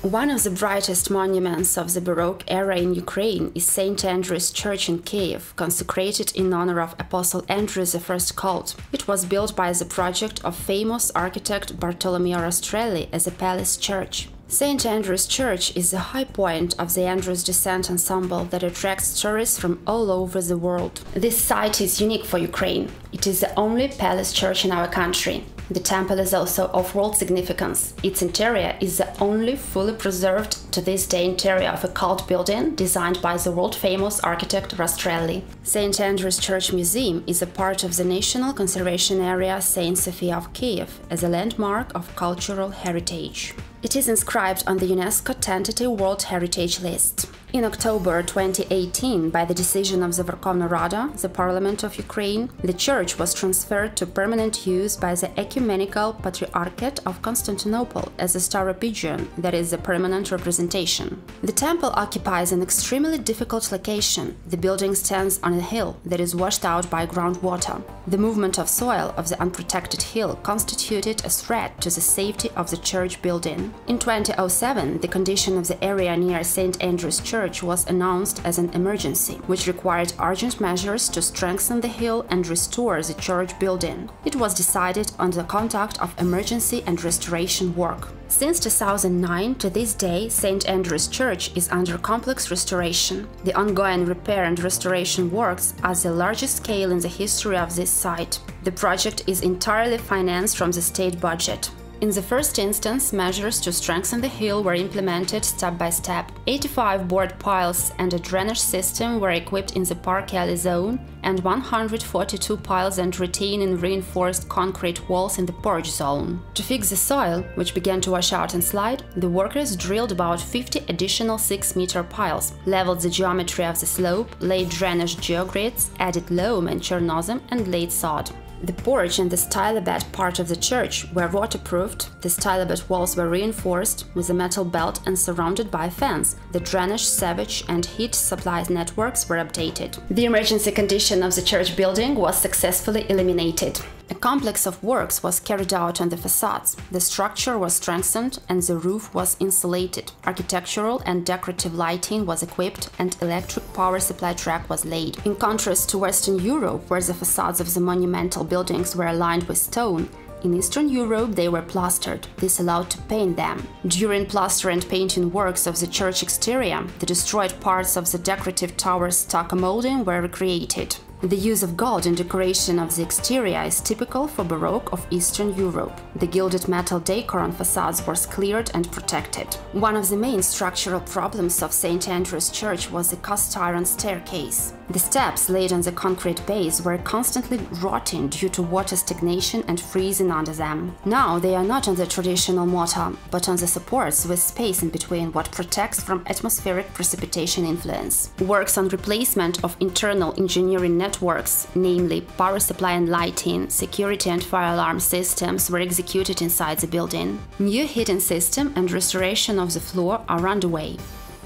One of the brightest monuments of the Baroque era in Ukraine is St. Andrew's Church in Kiev, consecrated in honor of Apostle Andrew I Cult. It was built by the project of famous architect Bartolomeo Rastrelli as a palace church. St. Andrew's Church is the high point of the Andrew's Descent ensemble that attracts tourists from all over the world. This site is unique for Ukraine. It is the only palace church in our country. The temple is also of world significance. Its interior is the only fully preserved to this day interior of a cult building designed by the world-famous architect Rastrelli. St. Andrew's Church Museum is a part of the National Conservation Area St. Sophia of Kiev as a landmark of cultural heritage. It is inscribed on the UNESCO Tentative World Heritage List. In October 2018, by the decision of the Verkhovna Rada, the Parliament of Ukraine, the church was transferred to permanent use by the Ecumenical Patriarchate of Constantinople as a stauropegion, that is, a permanent representation. The temple occupies an extremely difficult location. The building stands on a hill that is washed out by groundwater. The movement of soil of the unprotected hill constituted a threat to the safety of the church building. In 2007, the condition of the area near St. Andrew's Church was announced as an emergency, which required urgent measures to strengthen the hill and restore the church building. It was decided on the conduct of emergency and restoration work. Since 2009 to this day, St. Andrew's Church is under complex restoration. The ongoing repair and restoration works are the largest scale in the history of this site. The project is entirely financed from the state budget. In the first instance, measures to strengthen the hill were implemented step by step. 85 board piles and a drainage system were equipped in the Park Alley zone, and 142 piles and retaining reinforced concrete walls in the porch zone. To fix the soil, which began to wash out and slide, the workers drilled about 50 additional 6-meter piles, leveled the geometry of the slope, laid drainage geogrids, added loam and chernozem, and laid sod. The porch and the stylobed part of the church were waterproofed, the stylobed walls were reinforced with a metal belt and surrounded by a fence. The drainage, sewage and heat supply networks were updated. The emergency condition of the church building was successfully eliminated. A complex of works was carried out on the facades. The structure was strengthened and the roof was insulated. Architectural and decorative lighting was equipped and electric power supply track was laid. In contrast to Western Europe, where the facades of the monumental buildings were lined with stone, in Eastern Europe they were plastered. This allowed to paint them. During plaster and painting works of the church exterior, the destroyed parts of the decorative tower's stucco molding were recreated. The use of gold in decoration of the exterior is typical for Baroque of Eastern Europe. The gilded metal decor on facades was cleared and protected. One of the main structural problems of St. Andrew's Church was the cast iron staircase. The steps laid on the concrete base were constantly rotting due to water stagnation and freezing under them. Now they are not on the traditional mortar, but on the supports with space in between, what protects from atmospheric precipitation influence. Works on replacement of internal engineering networks, namely power supply and lighting, security and fire alarm systems, were executed inside the building. New heating system and restoration of the floor are underway.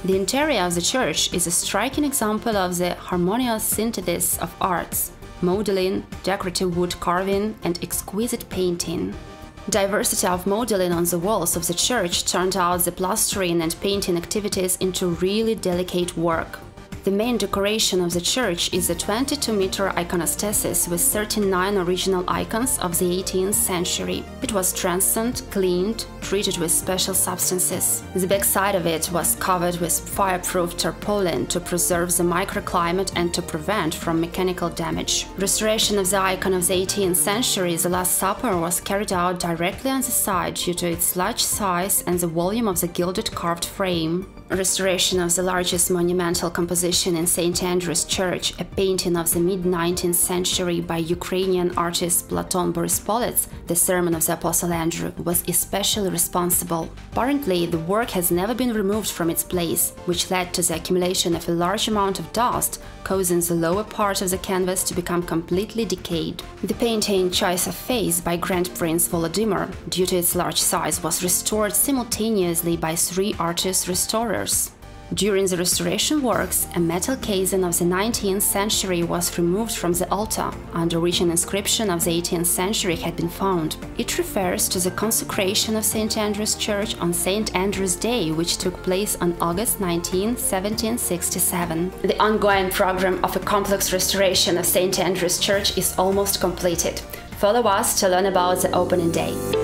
The interior of the church is a striking example of the harmonious synthesis of arts, modeling, decorative wood carving, and exquisite painting. Diversity of modeling on the walls of the church turned out the plastering and painting activities into really delicate work. The main decoration of the church is a 22-meter iconostasis with 39 original icons of the 18th century. It was strengthened, cleaned, treated with special substances. The backside of it was covered with fireproof tarpaulin to preserve the microclimate and to prevent from mechanical damage. Restoration of the icon of the 18th century, the Last Supper, was carried out directly on the side due to its large size and the volume of the gilded carved frame. Restoration of the largest monumental composition in St. Andrew's Church, a painting of the mid-19th century by Ukrainian artist Platon Borispolits, the Sermon of the Apostle Andrew, was especially responsible. Apparently, the work has never been removed from its place, which led to the accumulation of a large amount of dust, causing the lower part of the canvas to become completely decayed. The painting Choice of Face by Grand Prince Volodymyr, due to its large size, was restored simultaneously by 3 artist restorers. During the restoration works, a metal casing of the 19th century was removed from the altar, under which an inscription of the 18th century had been found. It refers to the consecration of St. Andrew's Church on St. Andrew's Day, which took place on August 19, 1767. The ongoing program of a complex restoration of St. Andrew's Church is almost completed. Follow us to learn about the opening day.